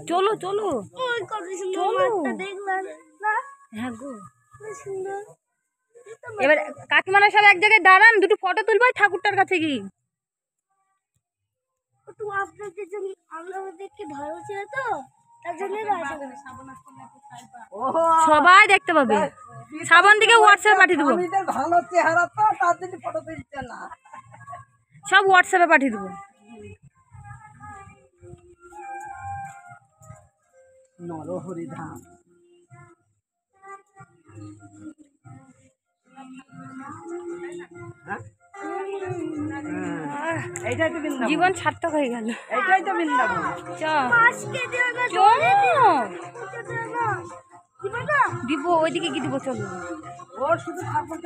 চলো চলো চলো হ্যাঁ গো এবার কাকিমারা সব এক জায়গায় দাঁড়ান, দুটো ফটো তুলবো ঠাকুরটার কাছে কি সবাই দেখতে পাবে। সাবান দিকে হোয়াটসঅ্যাপে পাঠিয়ে দেবো, ভালো চেহারা তো তার জন্য ফটো তুলছে না, সব হোয়াটসঅ্যাপে পাঠিয়ে দেবো। নরহরি ধাম জীবন সার্থক হয়ে গেল। এইটাই তো বৃন্দাবন। দিব ওইদিকে কি দিব, চলো। ওর শুধু ঠাকুর